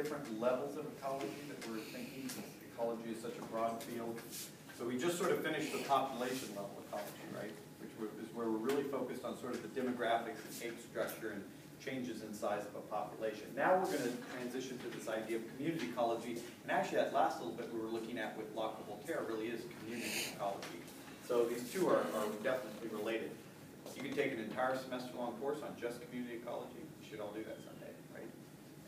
different levels of ecology that we're thinking, since ecology is such a broad field. So we just sort of finished the population level ecology, right? Is where we're really focused on sort of the demographics and age structure and changes in size of a population. Now we're going to transition to this idea of community ecology, and actually that last little bit we were looking at with Locke and Voltaire really is community ecology. So these two are definitely related. You can take an entire semester-long course on just community ecology. You should all do that someday, right?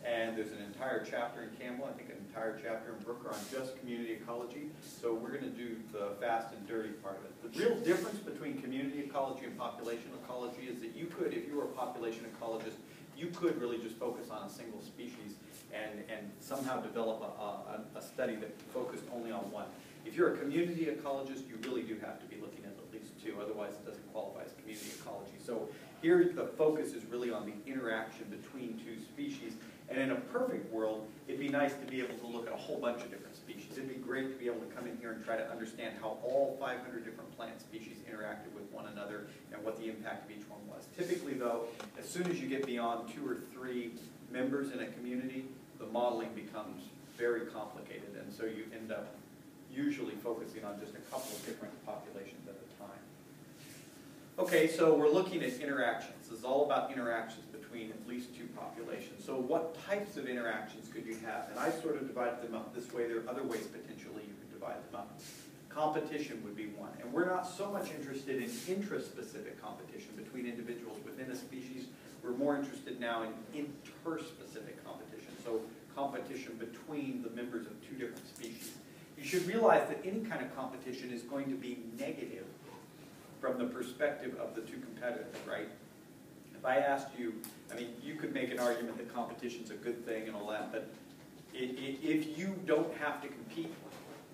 And there's an entire chapter in Campbell, I think an entire chapter in Brooker on just community ecology. So we're going to do the fast and dirty part of it. The real difference between community ecology and population ecology is that you could, if you were a population ecologist, you could really just focus on a single species and somehow develop a study that focused only on one. If you're a community ecologist, you really do have to be looking at least two, otherwise it doesn't qualify as community ecology. So here the focus is really on the interaction between two species. And in a perfect world, it'd be nice to be able to look at a whole bunch of different species. It'd be great to be able to come in here and try to understand how all 500 different plant species interacted with one another and what the impact of each one was. Typically, though, as soon as you get beyond 2 or 3 members in a community, the modeling becomes very complicated, and so you end up usually focusing on just a couple of different populations at a time. Okay, so we're looking at interactions. This is all about interactions between at least 2 populations. So what types of interactions could you have? And I sort of divided them up this way. There are other ways potentially you could divide them up. Competition would be one. And we're not so much interested in intraspecific competition between individuals within a species. We're more interested now in interspecific competition. So competition between the members of 2 different species. You should realize that any kind of competition is going to be negative from the perspective of the 2 competitors, right? If I asked you, I mean, you could make an argument that competition's a good thing and all that, but if you don't have to compete,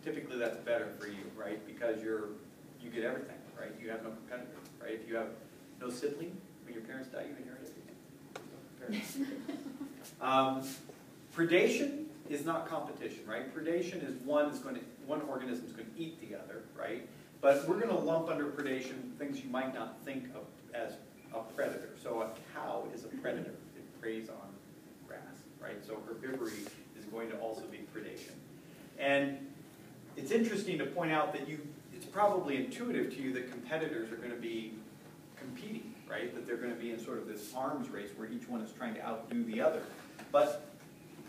typically that's better for you, right? Because you get everything, right? You have no competitor, right? If you have no sibling, when your parents die, you inherit everything. Predation is not competition, right? Predation is one organism is going to eat the other, right? But we're going to lump under predation things you might not think of as a predator. So a cow is a predator. It preys on grass, right? So herbivory is going to also be predation. And it's interesting to point out that it's probably intuitive to you that competitors are going to be competing, right? That they're going to be in sort of this arms race where each one is trying to outdo the other. But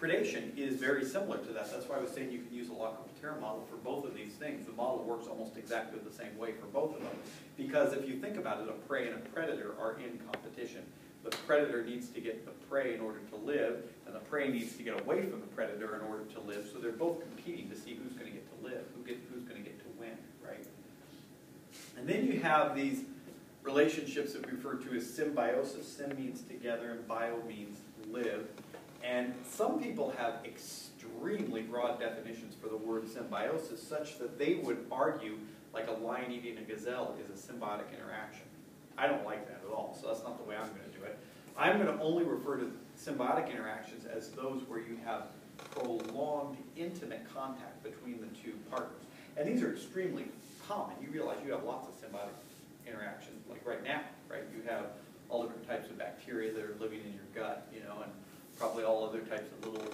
predation is very similar to that. That's why I was saying you can use a Locke and Voltaire model for both of these things. The model works almost exactly the same way for both of them. Because if you think about it, a prey and a predator are in competition. The predator needs to get the prey in order to live, and the prey needs to get away from the predator in order to live. So they're both competing to see who's going to get to live, who's going to get to win, right? And then you have these relationships that we refer to as symbiosis. Sym means together, and bio means live. And some people have extremely broad definitions for the word symbiosis, such that they would argue like a lion eating a gazelle is a symbiotic interaction. I don't like that at all, so that's not the way I'm going to do it. I'm going to only refer to symbiotic interactions as those where you have prolonged, intimate contact between the 2 partners. And these are extremely common. You realize you have lots of symbiotic interactions, like right now, right? You have all different types of bacteria that are living in your gut, you know, and probably all other types of little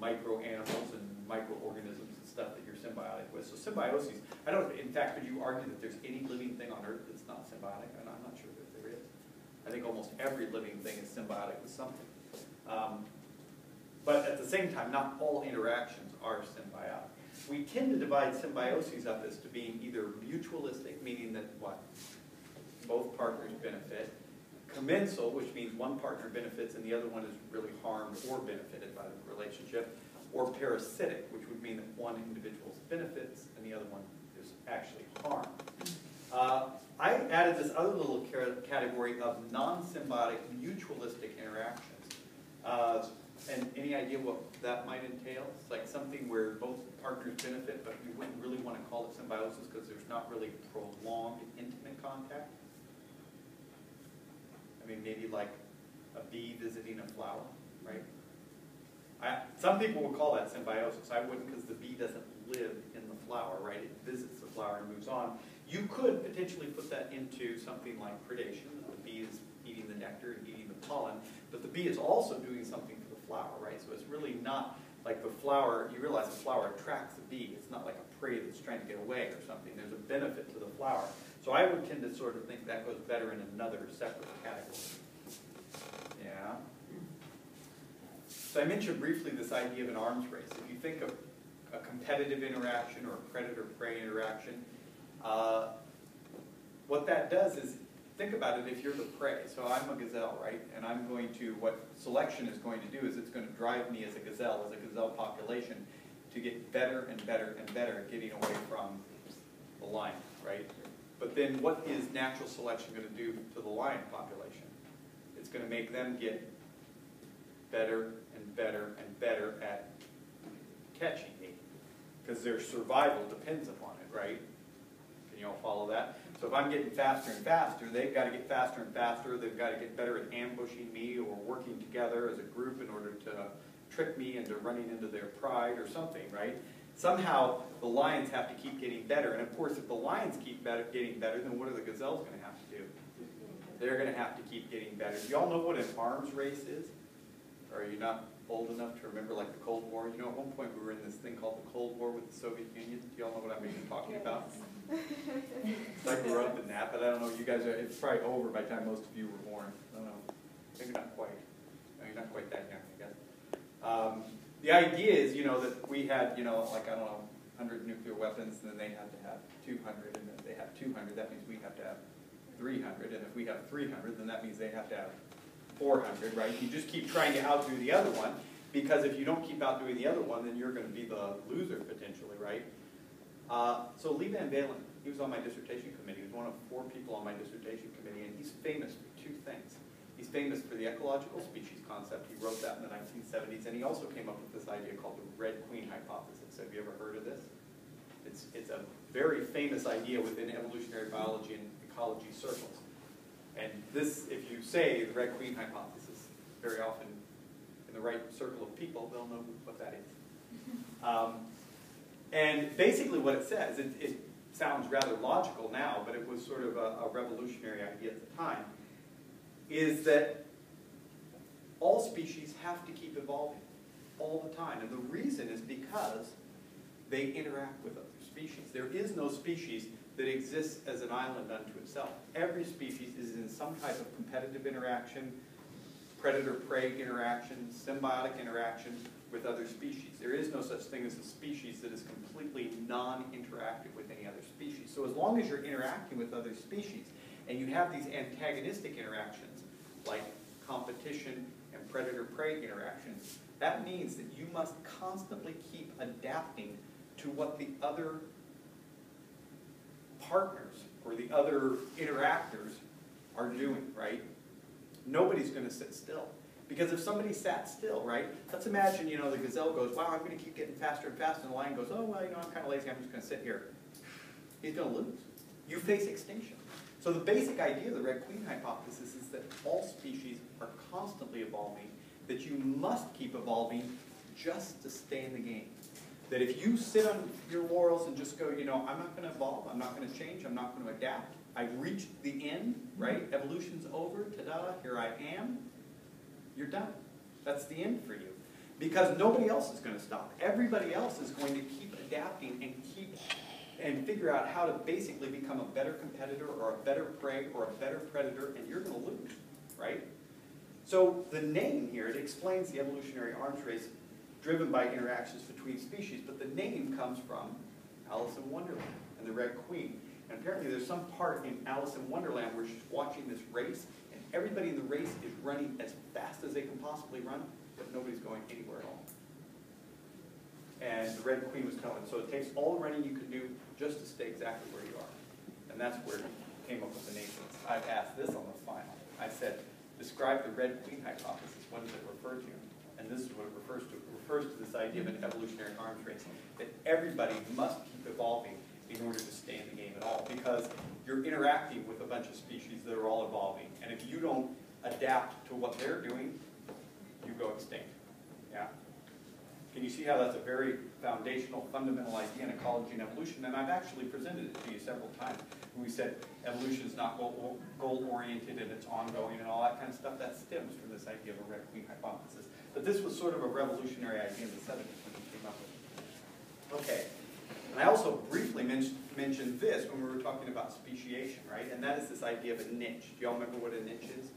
micro-animals and microorganisms and stuff that you're symbiotic with. So symbiosis, in fact, could you argue that there's any living thing on Earth that's not symbiotic? And I'm not sure that there is. I think almost every living thing is symbiotic with something. But at the same time, not all interactions are symbiotic. We tend to divide symbioses up as to being either mutualistic, meaning that what? Both partners benefit. Commensal, which means one partner benefits and the other one is really harmed or benefited by the relationship. Or parasitic, which would mean that one individual benefits and the other one is actually harmed. I added this other little category of non-symbiotic mutualistic interactions. And any idea what that might entail? It's like something where both partners benefit, but you wouldn't really want to call it symbiosis because there's not really prolonged intimate contact. I mean, maybe like a bee visiting a flower, right? Some people will call that symbiosis. I wouldn't, because the bee doesn't live in the flower, right? It visits the flower and moves on. You could potentially put that into something like predation. The bee is eating the nectar and eating the pollen, but the bee is also doing something for the flower, right? So it's really not like the flower, you realize the flower attracts the bee. It's not like a prey that's trying to get away or something. There's a benefit to the flower. So I would tend to sort of think that goes better in another separate category. Yeah. So I mentioned briefly this idea of an arms race. If you think of a competitive interaction or a predator-prey interaction, what that does is, think about it if you're the prey. So I'm a gazelle, right? And I'm going to, what selection is going to do is it's going to drive me as a gazelle population, to get better and better and better at getting away from the lion, right? But then what is natural selection going to do to the lion population? It's going to make them get better and better and better at catching me, because their survival depends upon it, right? Can you all follow that? So if I'm getting faster and faster, they've got to get faster and faster. They've got to get better at ambushing me or working together as a group in order to trick me into running into their pride or something, right? Somehow the lions have to keep getting better. And of course, if the lions keep getting better, then what are the gazelles going to have to do? They're going to have to keep getting better. Do you all know what an arms race is? Or are you not old enough to remember, like, the Cold War? You know, at one point we were in this thing called the Cold War with the Soviet Union. Do you all know what I'm even talking about? I grew up in that, but I don't know, you guys are, it's probably over by the time most of you were born. I don't know. Maybe not quite. No, you're not quite that young, I guess. The idea is, you know, that we had, you know, like, I don't know, 100 nuclear weapons, and then they had to have 200, and if they have 200, that means we have to have 300, and if we have 300, then that means they have to have 400, right? You just keep trying to outdo the other one, because if you don't keep outdoing the other one, then you're going to be the loser, potentially, right? So Lee Van Valen, he was on my dissertation committee. He was one of 4 people on my dissertation committee, and he's famous for 2 things. He's famous for the ecological species concept. He wrote that in the 1970s, and he also came up with this idea called the Red Queen hypothesis. Have you ever heard of this? It's a very famous idea within evolutionary biology and ecology circles. And this, if you say the Red Queen hypothesis, very often in the right circle of people, they'll know what that is. And basically what it says, it sounds rather logical now, but it was sort of a revolutionary idea at the time, is that all species have to keep evolving all the time. And the reason is because they interact with other species. There is no species that exists as an island unto itself. Every species is in some type of competitive interaction, predator-prey interaction, symbiotic interaction with other species. There is no such thing as a species that is completely non-interactive with any other species. So as long as you're interacting with other species, and you have these antagonistic interactions, like competition and predator-prey interactions, that means that you must constantly keep adapting to what the other partners or the other interactors are doing, right? Nobody's going to sit still. Because if somebody sat still, right, let's imagine, you know, the gazelle goes, wow, I'm going to keep getting faster and faster, and the lion goes, oh, well, you know, I'm kind of lazy, I'm just going to sit here. He's going to lose. You face extinction. So the basic idea of the Red Queen hypothesis is that all species are constantly evolving, that you must keep evolving just to stay in the game. That if you sit on your laurels and just go, you know, I'm not going to evolve, I'm not going to change, I'm not going to adapt, I've reached the end, right? Evolution's over, ta-da, here I am. You're done. That's the end for you. Because nobody else is going to stop. Everybody else is going to keep adapting and figure out how to basically become a better competitor or a better prey or a better predator, and you're going to lose, right? So the name here, it explains the evolutionary arms race driven by interactions between species, but the name comes from Alice in Wonderland and the Red Queen. And apparently there's some part in Alice in Wonderland where she's watching this race, and everybody in the race is running as fast as they can possibly run, but nobody's going anywhere at all. And the Red Queen was telling them, so it takes all the running you can do just to stay exactly where you are. And that's where he came up with the name. I've asked this on the final. I said, describe the Red Queen hypothesis. What does it refer to? And this is what it refers to. It refers to this idea of an evolutionary arms race, that everybody must keep evolving in order to stay in the game at all, because you're interacting with a bunch of species that are all evolving, and if you don't adapt to what they're doing, you go extinct. Yeah? Can you see how that's a very foundational, fundamental idea in ecology and evolution? And I've actually presented it to you several times. When we said evolution is not goal-oriented and it's ongoing and all that kind of stuff, that stems from this idea of a Red Queen hypothesis. But this was sort of a revolutionary idea in the 70s when he came up with it. Okay, and I also briefly mentioned this when we were talking about speciation, right? And that is this idea of a niche. Do y'all remember what a niche is?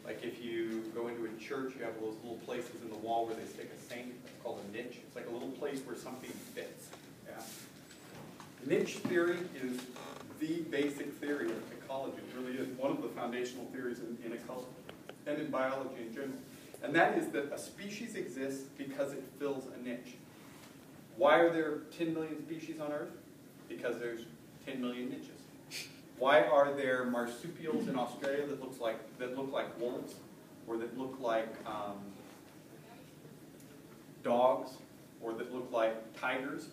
Like if you go into a church, you have those little places in the wall where they stick a saint. It's called a niche. It's like a little place where something fits. Yeah. Niche theory is the basic theory of ecology. It really is one of the foundational theories in ecology and in biology in general. And that is that a species exists because it fills a niche. Why are there 10 million species on Earth? Because there's 10 million niches. Why are there marsupials in Australia that look like wolves, or that look like dogs, or that look like tigers?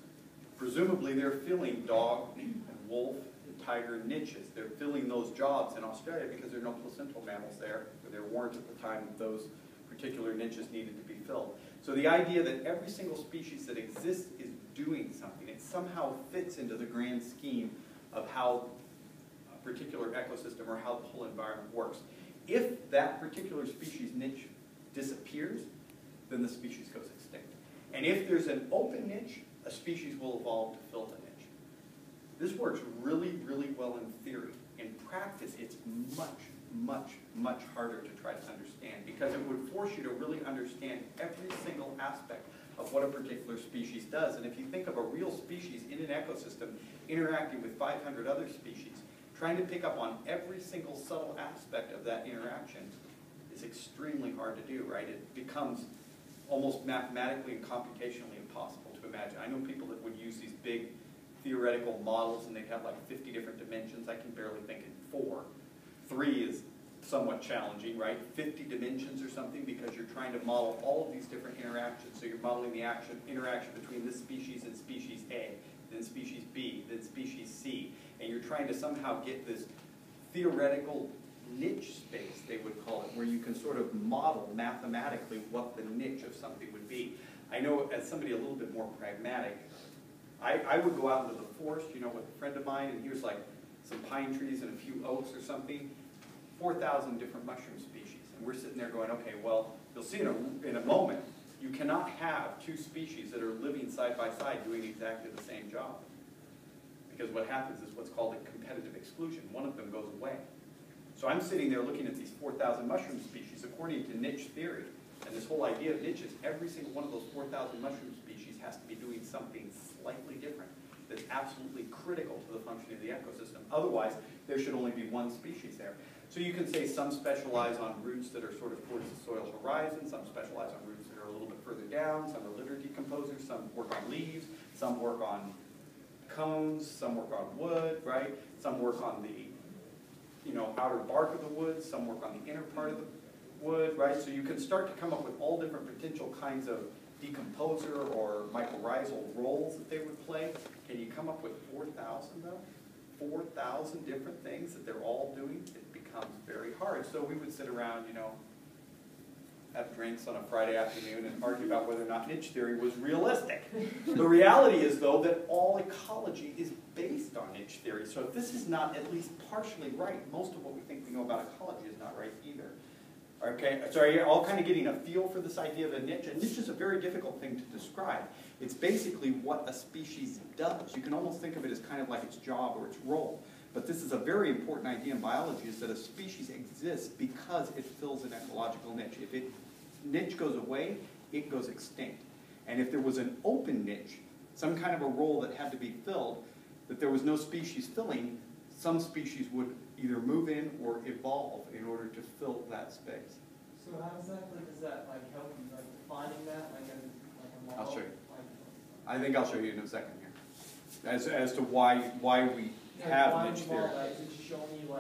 Presumably they're filling dog and wolf and tiger niches. They're filling those jobs in Australia because there are no placental mammals there, or there weren't at the time that those particular niches needed to be filled. So the idea that every single species that exists is doing something, it somehow fits into the grand scheme of how a particular ecosystem or how the whole environment works. If that particular species niche disappears, then the species goes extinct. And if there's an open niche, a species will evolve to fill the niche. This works really, really well in theory. In practice, it's much, much, much harder to try to understand because it would force you to really understand every single aspect of what a particular species does. And if you think of a real species in an ecosystem interacting with 500 other species, trying to pick up on every single subtle aspect of that interaction is extremely hard to do, right? It becomes almost mathematically and computationally impossible to imagine. I know people that would use these big theoretical models and they'd have like 50 different dimensions. I can barely think in 4. 3 is somewhat challenging, right? 50 dimensions or something because you're trying to model all of these different interactions. So you're modeling the interaction between this species and species A, then species B, then species C. And you're trying to somehow get this theoretical niche space, they would call it, where you can sort of model mathematically what the niche of something would be. I know as somebody a little bit more pragmatic, I would go out into the forest, you know, with a friend of mine, and here's like some pine trees and a few oaks or something, 4,000 different mushroom species. And we're sitting there going, okay, well, you'll see in a moment, you cannot have two species that are living side by side doing exactly the same job. Because what happens is what's called a competitive exclusion. One of them goes away. So I'm sitting there looking at these 4,000 mushroom species according to niche theory. And this whole idea of niches, every single one of those 4,000 mushroom species has to be doing something slightly different that's absolutely critical to the functioning of the ecosystem. Otherwise, there should only be one species there. So you can say some specialize on roots that are sort of towards the soil horizon, some specialize on roots that are a little bit further down, some are litter decomposers, some work on leaves, some work on cones, some work on wood, right? Some work on the outer bark of the wood, some work on the inner part of the wood, right? So you can start to come up with all different potential kinds of decomposer or mycorrhizal roles that they would play. Can you come up with 4,000 though? 4,000 different things that they're all doing? It becomes very hard. So we would sit around, have drinks on a Friday afternoon and argue about whether or not niche theory was realistic. The reality is, though, that all ecology is based on niche theory. So if this is not at least partially right, most of what we think we know about ecology is not right either. Okay, so are you all kind of getting a feel for this idea of a niche? A niche is a very difficult thing to describe. It's basically what a species does. You can almost think of it as kind of like its job or its role. But this is a very important idea in biology, is that a species exists because it fills an ecological niche. If its niche goes away, it goes extinct. And if there was an open niche, some kind of a role that had to be filled, that there was no species filling, some species would either move in or evolve in order to fill that space. So how exactly does that help you defining that a model? I'll show you. I think I'll show you in a second here. As to why we have niche theory. Is it just showing you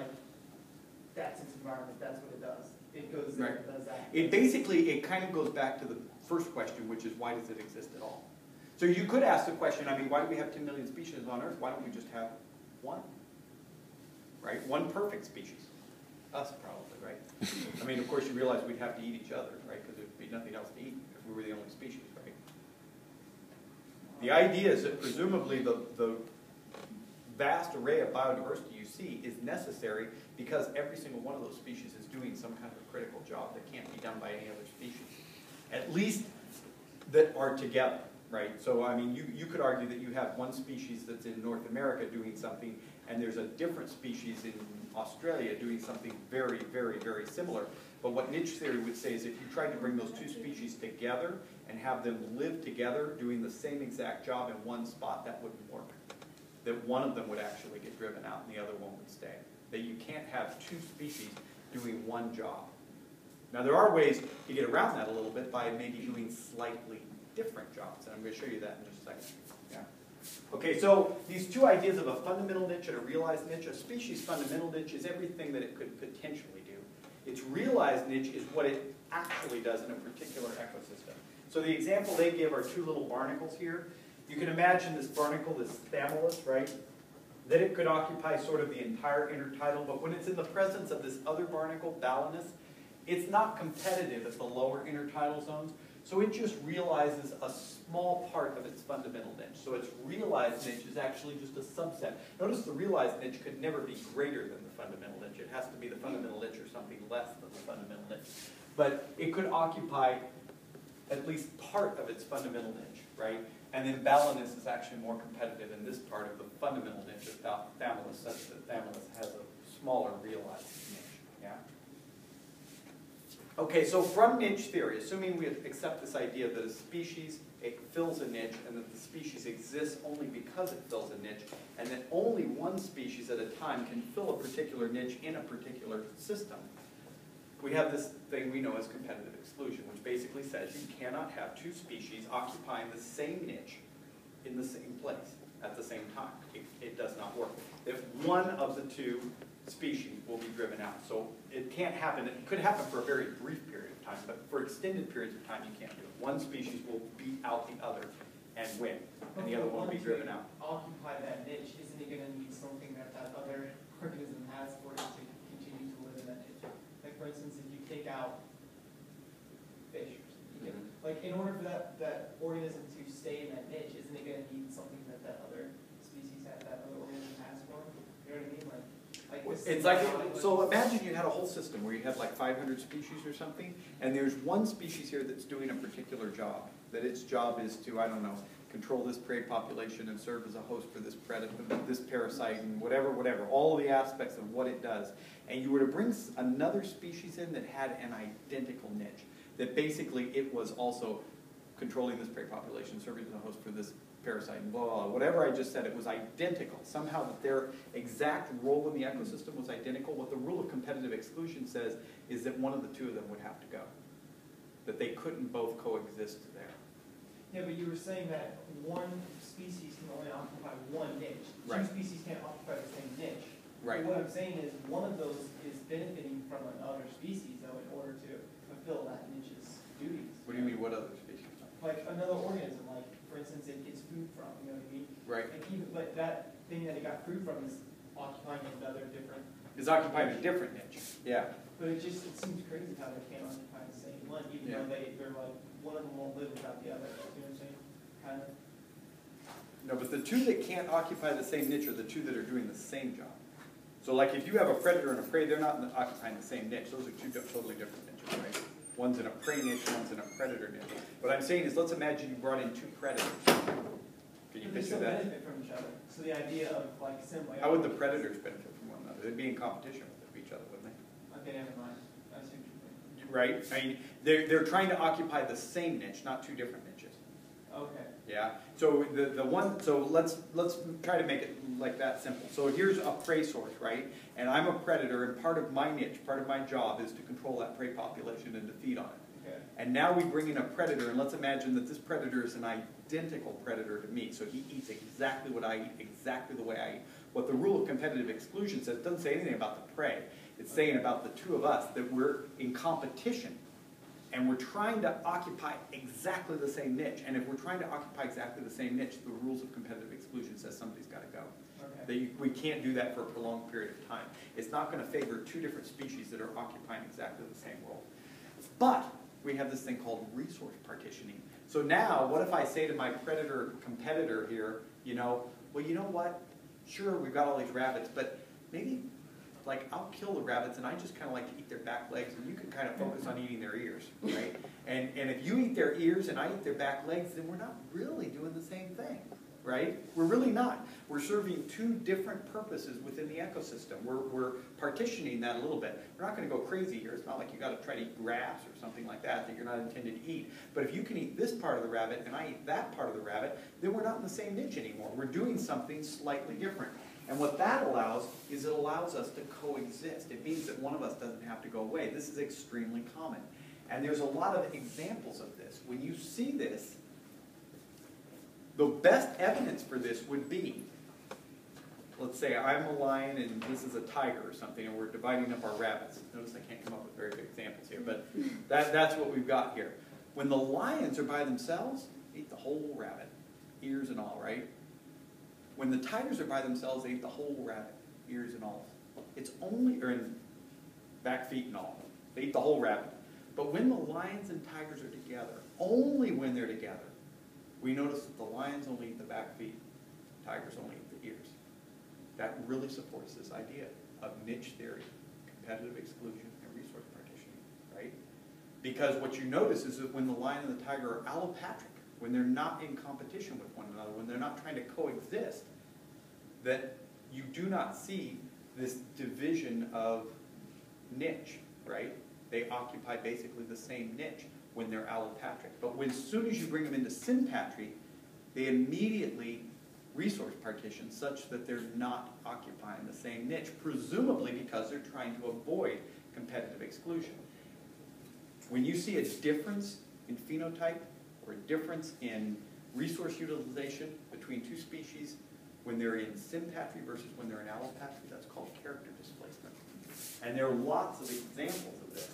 that's its environment, that's what it does? It goes there, it does that. It kind of goes back to the first question, which is why does it exist at all? So you could ask the question, why do we have 10 million species on Earth? Why don't we just have one? Right? One perfect species. Us, probably, right? Of course, you realize we'd have to eat each other, right? Because there'd be nothing else to eat if we were the only species, right? The idea is that presumably the vast array of biodiversity you see is necessary because every single one of those species is doing some kind of a critical job that can't be done by any other species. at least that are together, right? So I mean, you could argue that you have one species that's in North America doing something, and there's a different species in Australia doing something very, very, very similar. But what niche theory would say is if you tried to bring those two species together and have them live together doing the same exact job in one spot, that wouldn't work. That one of them would actually get driven out and the other one would stay. That you can't have two species doing one job. Now there are ways to get around that a little bit by maybe doing slightly different jobs, and I'm going to show you that in just a second. Yeah. Okay, so these two ideas of a fundamental niche and a realized niche. A species fundamental niche is everything that it could potentially do. Its realized niche is what it actually does in a particular ecosystem. So the example they give are two little barnacles here. You can imagine this barnacle, this Thamellus, right? That it could occupy sort of the entire intertidal, but when it's in the presence of this other barnacle, Balanus, it's not competitive at the lower intertidal zones, so it just realizes a small part of its fundamental niche. So its realized niche is actually just a subset. Notice the realized niche could never be greater than the fundamental niche. It has to be the fundamental niche or something less than the fundamental niche. But it could occupy at least part of its fundamental niche, right? And then Balanus is actually more competitive in this part of the fundamental niche of Thamellus, such that Thamellus has a smaller realized niche. Yeah? Okay, so from niche theory, assuming we accept this idea that a species, it fills a niche, and that the species exists only because it fills a niche, and that only one species at a time can fill a particular niche in a particular system, we have this thing we know as competitive exclusion, which basically says you cannot have two species occupying the same niche in the same place at the same time. It does not work. If one of the two species will be driven out. So it can't happen. It could happen for a very brief period of time, but for extended periods of time, you can't do it. One species will beat out the other and win, and the other one will be driven out. Occupy that niche, isn't it going to need something that that other organism has for it to continue to live in that niche? Like for instance, if you take out fish, you can, like in order for that organism to stay in that niche, isn't it going to need something that that other species has, that other organism has for it? You know what I mean? It's like, so imagine you had a whole system where you had like 500 species or something, and there's one species here that's doing a particular job. That its job is to, I don't know, control this prey population and serve as a host for this predator, this parasite, and whatever, all the aspects of what it does. And you were to bring another species in that had an identical niche. That basically it was also controlling this prey population, serving as a host for this parasite, and blah, blah, blah, whatever I just said, it was identical. Somehow that their exact role in the ecosystem was identical. What the rule of competitive exclusion says is that one of the two of them would have to go. That they couldn't both coexist there. Yeah, but you were saying that one species can only occupy one niche. Right. Two species can't occupy the same niche. Right. So what I'm saying is one of those is benefiting from another species, though, in order to fulfill that niche's duties. What do you mean, what other species? Like another organism, like for instance, it gets food from, you know what I mean? Right. Like even like that thing that it got food from is occupying another different. It's occupying a different niche. Yeah. But it seems crazy how they can't occupy the same one, even though they're like one of them won't live without the other. You know what I'm saying? Kind of. No, but the two that can't occupy the same niche are the two that are doing the same job. So like if you have a predator and a prey, they're not occupying the same niche. Those are two totally different niches, right? One's in a prey niche, one's in a predator niche. What I'm saying is, let's imagine you brought in two predators. Can you picture that? Benefit from each other. So the idea of like symbiosis. How would the predators benefit from one another? They'd be in competition with each other, wouldn't they? Okay, never mind. I see what you're saying. Right? I mean, they're trying to occupy the same niche, not two different niches. Okay. Yeah. So the one. So let's try to make it like that simple. So here's a prey source, right? And I'm a predator, and part of my niche, part of my job is to control that prey population and to feed on it. Okay. And now we bring in a predator, and let's imagine that this predator is an identical predator to me. So he eats exactly what I eat, exactly the way I eat. What the rule of competitive exclusion says doesn't say anything about the prey. It's saying about the two of us that we're in competition. And we're trying to occupy exactly the same niche. And if we're trying to occupy exactly the same niche, the rules of competitive exclusion says somebody's got to go. Okay. We can't do that for a prolonged period of time. It's not going to favor two different species that are occupying exactly the same role. But we have this thing called resource partitioning. So now, what if I say to my predator competitor here, you know, well, you know what? Sure, we've got all these rabbits, but maybe like, I'll kill the rabbits and I just kind of like to eat their back legs, and you can kind of focus on eating their ears, right? And if you eat their ears and I eat their back legs, then we're not really doing the same thing, right? We're really not. We're serving two different purposes within the ecosystem. We're partitioning that a little bit. We're not going to go crazy here. It's not like you got to try to eat grass or something like that that you're not intended to eat. But if you can eat this part of the rabbit and I eat that part of the rabbit, then we're not in the same niche anymore. We're doing something slightly different. And what that allows is it allows us to coexist. It means that one of us doesn't have to go away. This is extremely common. And there's a lot of examples of this. When you see this, the best evidence for this would be, let's say I'm a lion and this is a tiger or something, and we're dividing up our rabbits. Notice I can't come up with very good examples here, but that's what we've got here. When the lions are by themselves, they eat the whole rabbit, ears and all, right? When the tigers are by themselves, they eat the whole rabbit, ears and all. It's only, or in back feet and all, they eat the whole rabbit. But when the lions and tigers are together, only when they're together, we notice that the lions only eat the back feet, tigers only eat the ears. That really supports this idea of niche theory, competitive exclusion, and resource partitioning, right? Because what you notice is that when the lion and the tiger are allopatric, when they're not in competition with one another, when they're not trying to coexist, that you do not see this division of niche, right? They occupy basically the same niche when they're allopatric. But as soon as you bring them into sympatry, they immediately resource partition such that they're not occupying the same niche, presumably because they're trying to avoid competitive exclusion. When you see a difference in phenotype or a difference in resource utilization between two species when they're in sympatry versus when they're in allopatry, that's called character displacement. And there are lots of examples of this.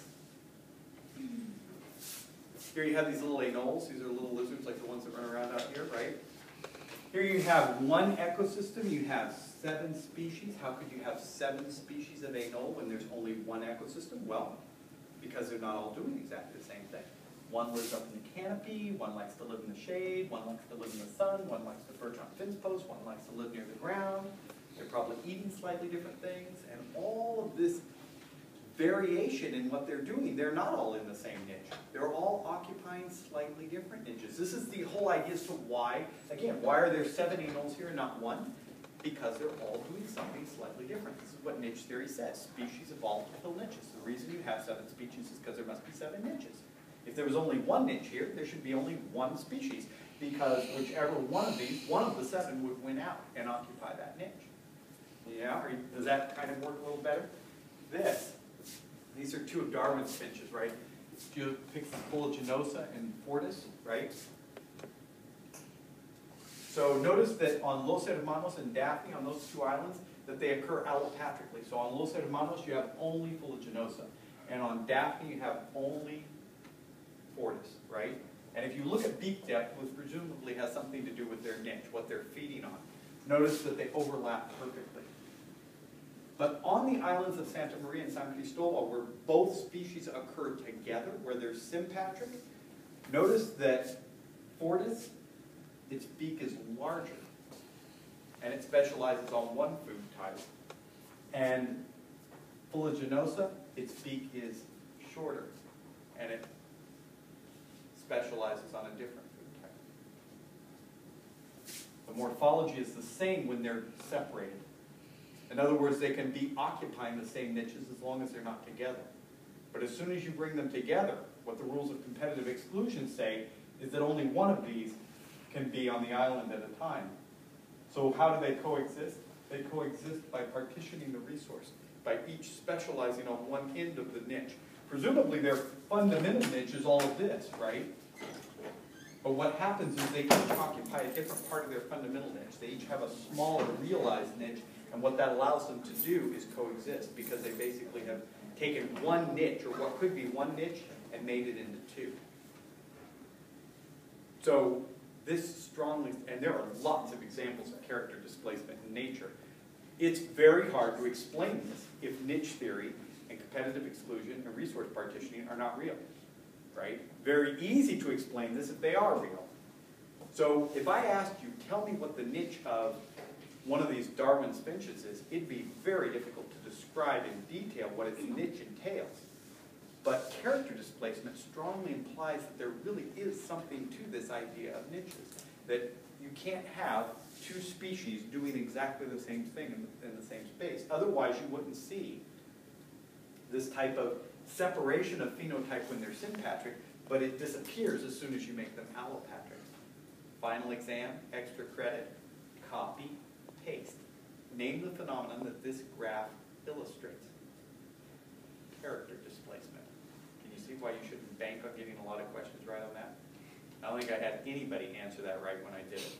Here you have these little anoles. These are little lizards like the ones that run around out here, right? Here you have one ecosystem. You have 7 species. How could you have 7 species of anole when there's only one ecosystem? Well, because they're not all doing exactly the same thing. One lives up in the canopy, one likes to live in the shade, one likes to live in the sun, one likes to perch on fence posts, one likes to live near the ground. They're probably eating slightly different things, and all of this variation in what they're doing, they're not all in the same niche. They're all occupying slightly different niches. This is the whole idea as to why, again, why are there 7 anoles here and not 1? Because they're all doing something slightly different. This is what niche theory says. Species evolve to fill niches. The reason you have 7 species is because there must be 7 niches. If there was only 1 niche here, there should be only 1 species, because whichever one of these, one of the 7 would win out and occupy that niche. Yeah, does that kind of work a little better? These are 2 of Darwin's finches, right? Fuliginosa and Fortis, right? So notice that on Los Hermanos and Daphne, on those 2 islands, that they occur allopatrically. So on Los Hermanos, you have only Fuliginosa. And on Daphne, you have only Fortis, right? And if you look at beak depth, which presumably has something to do with their niche, what they're feeding on, notice that they overlap perfectly. But on the islands of Santa Maria and San Cristobal, where both species occur together, where they're sympatric, notice that Fortis, its beak is larger, and it specializes on one food type. And Fuliginosa, its beak is shorter, and it specializes on a different food type. The morphology is the same when they're separated. In other words, they can be occupying the same niches as long as they're not together. But as soon as you bring them together, what the rules of competitive exclusion say is that only one of these can be on the island at a time. So how do they coexist? They coexist by partitioning the resource, by each specializing on one end of the niche. Presumably their fundamental niche is all of this, right? But what happens is they each occupy a different part of their fundamental niche. They each have a smaller realized niche, and what that allows them to do is coexist, because they basically have taken one niche, or what could be one niche, and made it into 2. So this strongly, and there are lots of examples of character displacement in nature. It's very hard to explain this if niche theory and competitive exclusion and resource partitioning are not real, right? Very easy to explain this if they are real. So if I asked you, tell me what the niche of one of these Darwin's finches is, it'd be very difficult to describe in detail what its niche entails. But character displacement strongly implies that there really is something to this idea of niches. That you can't have two species doing exactly the same thing in the same space. Otherwise, you wouldn't see this type of separation of phenotype when they're sympatric, but it disappears as soon as you make them allopatric. Final exam, extra credit, copy, paste. Name the phenomenon that this graph illustrates. Character displacement. Can you see why you shouldn't bank on getting a lot of questions right on that? I don't think I had anybody answer that right when I did it.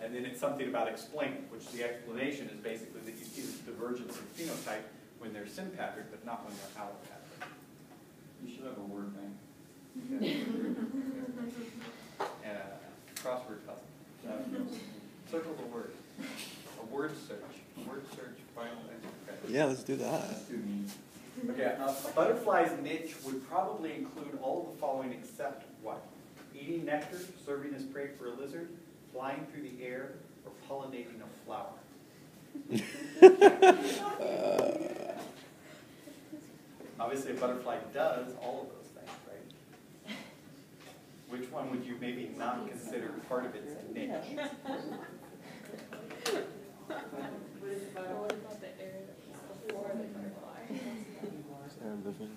And then it's something about explaining, which the explanation is basically that you see this divergence in phenotype when they're sympatric, but not when they're allopatric. You should have a word bank. And a crossword puzzle. Circle the word. A word search. A word search, final answer. Okay. Yeah, let's do that. That's too mean. Okay, a butterfly's niche would probably include all of the following except what? Eating nectar, serving as prey for a lizard, flying through the air, or pollinating a flower. Obviously, a butterfly does all of those things, right? Which one would you maybe not consider part of its niche? What about the air before the butterfly? Air living.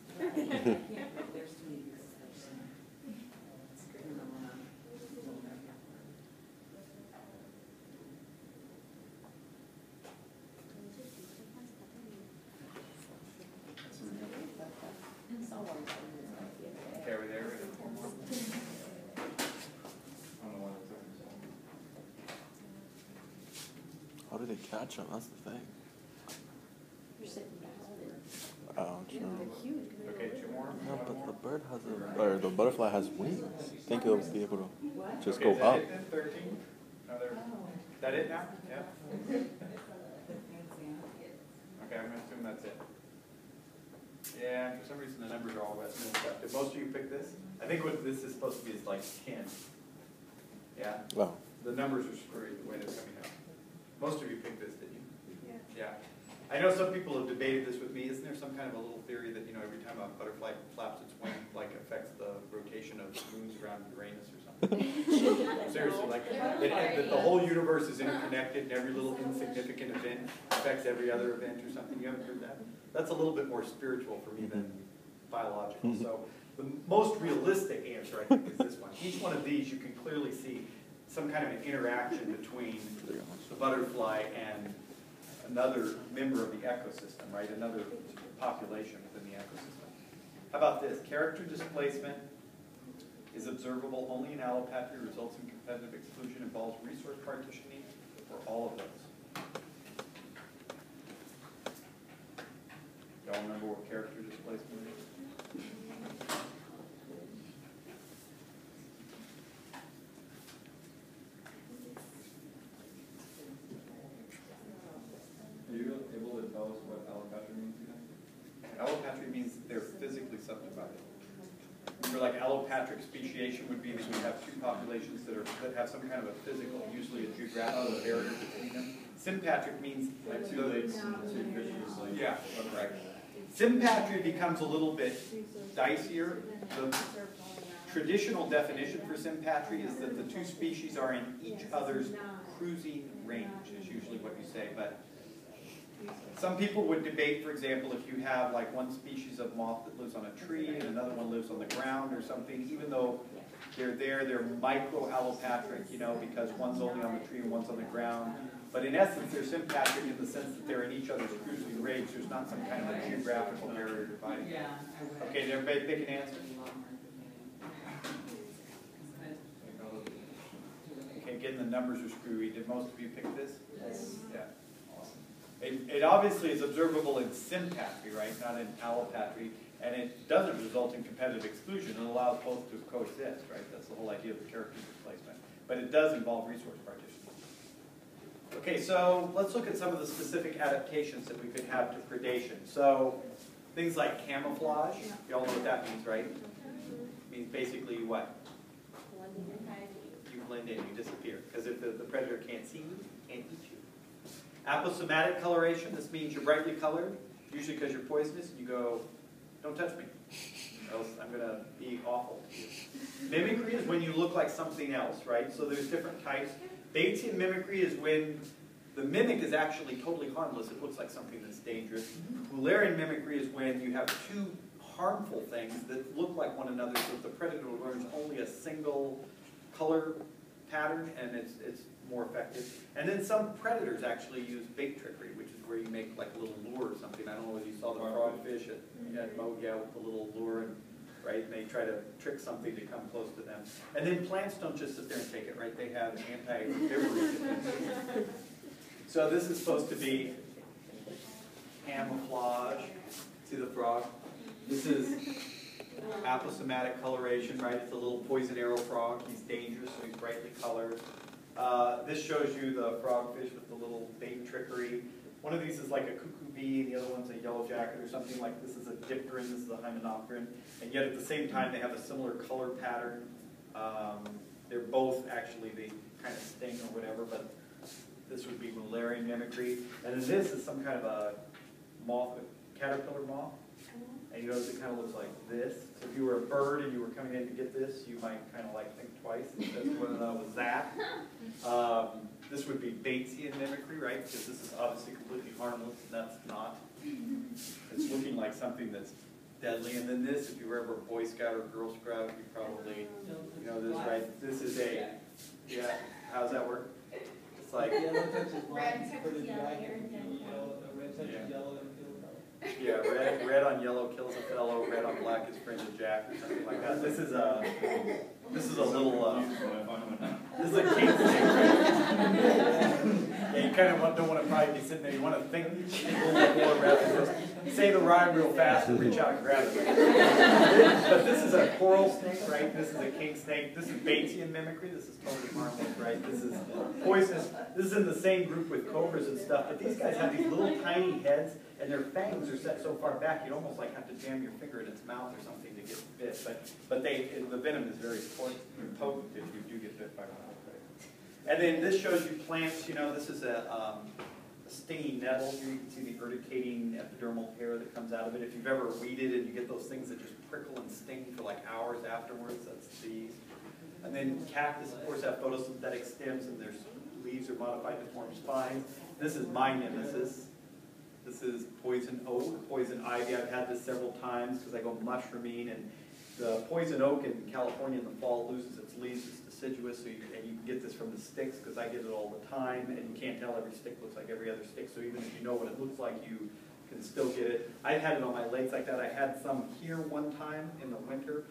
Okay, are we there? I don't know why that's How do they catch them? That's the thing. You're sitting down. Oh, true. Okay, two more? No, but the bird has a, or the butterfly has wings. I think it'll be able to just Okay, go is that up. it then? 13? Another, is that it now? Yeah? Okay, I'm gonna assume that's it. Yeah, for some reason the numbers are all messed up. Did most of you pick this? I think what this is supposed to be is like 10. Yeah? Well, The numbers are screwy the way they're coming out. Most of you picked this, didn't you? Yeah. I know some people have debated this with me. Isn't there some kind of a little theory that, you know, every time a butterfly flaps its wing, like affects the rotation of moons around Uranus or something? Seriously, like that the whole universe is interconnected and every little insignificant event affects every other event or something. You haven't heard that? That's a little bit more spiritual for me than biological. So the most realistic answer, I think, is this one. Each one of these, you can clearly see some kind of an interaction between the butterfly and another member of the ecosystem, right? Another population within the ecosystem. How about this? Character displacement is observable only in allopatry, results in competitive exclusion, involves resource partitioning, or all of those. Y'all remember what character displacement is? Are you able to tell us what allopatry means again? Allopatry means that they're physically subdivided. Remember, like allopatric speciation would be that you have two populations that have some kind of a physical, usually a geographical barrier between them. Sympatric means Like two lakes and two fishes, like. yeah, right. Sympatry becomes a little bit dicier. The traditional definition for sympatry is that the two species are in each other's cruising range, is usually what you say. But some people would debate, for example, if you have like one species of moth that lives on a tree and another one lives on the ground or something, even though they're micro-allopatric, you know, because one's only on the tree and one's on the ground. But in essence, they're sympatric in the sense that they're in each other's cruising range. There's not some kind of a geographical barrier dividing them. Okay, did everybody pick an answer? Okay, again, the numbers are screwy. Did most of you pick this? Yes. Yeah, awesome. It obviously is observable in sympatry, right, not in allopatry, and it doesn't result in competitive exclusion. It allows both to coexist, right? That's the whole idea of the character displacement. But it does involve resource partition. Okay, so let's look at some of the specific adaptations that we could have to predation. So things like camouflage, you all know what that means, right? It means basically what? You blend in, you disappear. Because if the predator can't see you, he can't eat you. Aposematic coloration, this means you're brightly colored, usually because you're poisonous, and you go, don't touch me, else I'm going to be awful to you. Mimicry is when you look like something else, right? So there's different types. Batesian mimicry is when the mimic is actually totally harmless. It looks like something that's dangerous. Mullerian mimicry is when you have two harmful things that look like one another, so the predator learns only a single color pattern, and it's more effective. And then some predators actually use bait trickery, which is where you make like a little lure or something. I don't know if you saw the frogfish at Mogia with the little lure, and, right? And they try to trick something to come close to them. And then plants don't just sit there and take it, right? They have anti-herbivorous. So this is supposed to be camouflage. See the frog? This is aposematic coloration, right? It's a little poison arrow frog. He's dangerous, so he's brightly colored. This shows you the frogfish with the little bait trickery. One of these is like a cuckoo bee, and the other one's a yellow jacket or something like this is a dipteran, this is a hymenopteran. And yet at the same time, they have a similar color pattern. They're both actually, they kind of sting or whatever, but this would be Mullerian mimicry. And then this is some kind of a moth, a caterpillar moth. And you notice it kind of looks like this. So if you were a bird and you were coming in to get this, you might kind of like think twice. That's whether that was that. This would be Batesian mimicry, right? Because this is obviously completely harmless, and that's not. It's looking like something that's deadly. And then this, if you were ever a Boy Scout or Girl Scout, you probably know this, right? This is a, yeah, how's that work? It's like, Yellow touches Red black, put it touches black, yellow, and yellow, red touches Yeah. yellow, and kills yellow. yeah, red on yellow kills a fellow, red on black is friend of Jack, or something like that. This is a little, this is a king snake, right? Yeah, you kind of don't want to probably be sitting there. You want to think a little bit more rather than just say the rhyme real fast and reach out and grab it. But this is a coral snake, right? This is a king snake. This is Batesian mimicry. This is totally harmless, right? This is poisonous. This is in the same group with cobras and stuff. But these guys have these little tiny heads, and their fangs are set so far back you'd almost like have to jam your finger in its mouth or something to get bit. But the venom is very potent if you do get bit by one. And then this shows you plants. You know, this is a stinging nettle. Here you can see the urticating epidermal hair that comes out of it. If you've ever weeded and you get those things that just prickle and sting for like hours afterwards, that's these. And then cactus, of course, have photosynthetic stems, and their leaves are modified to form spines. This is my nemesis. This is poison oak, poison ivy. I've had this several times because I go mushrooming, and the poison oak in California in the fall loses its leaves. It's deciduous, so you can get this from the sticks because I get it all the time, and you can't tell every stick looks like every other stick, so even if you know what it looks like, you can still get it. I've had it on my legs like that. I had some here one time in the winter.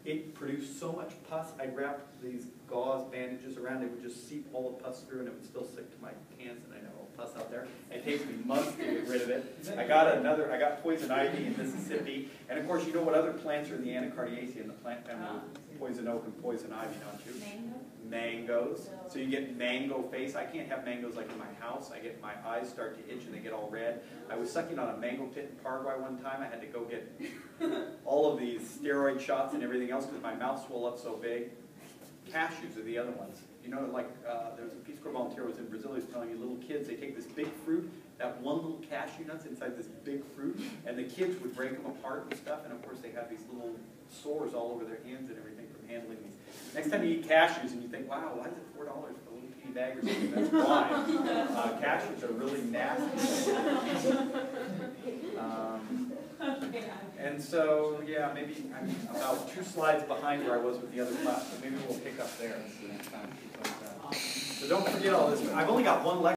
It produced so much pus, I wrapped these gauze bandages around, it would just seep all the pus through, and it would still stick to my hands, and I know all pus out there. It takes me months to get rid of it. I got poison ivy in Mississippi, and of course you know what other plants are in the Anacardiaceae in the plant family, poison oak and poison ivy, don't you? Mangoes. So you get mango face. I can't have mangoes like in my house. My eyes start to itch and they get all red. I was sucking on a mango pit in Paraguay one time. I had to go get all of these steroid shots and everything else because my mouth swelled up so big. Cashews are the other ones. You know, like there's a Peace Corps volunteer who was in Brazil. He was telling me little kids, they take this big fruit, that one little cashew nut's inside this big fruit, and the kids would break them apart and stuff, and of course they have these little sores all over their hands and everything from handling these. Next time you eat cashews and you think, wow, why is it $4 for a little teeny bag or something? That's why. Cashews are really nasty. And so, yeah, maybe I'm about 2 slides behind where I was with the other class, so maybe we'll pick up there. So don't forget all this. I've only got one lecture.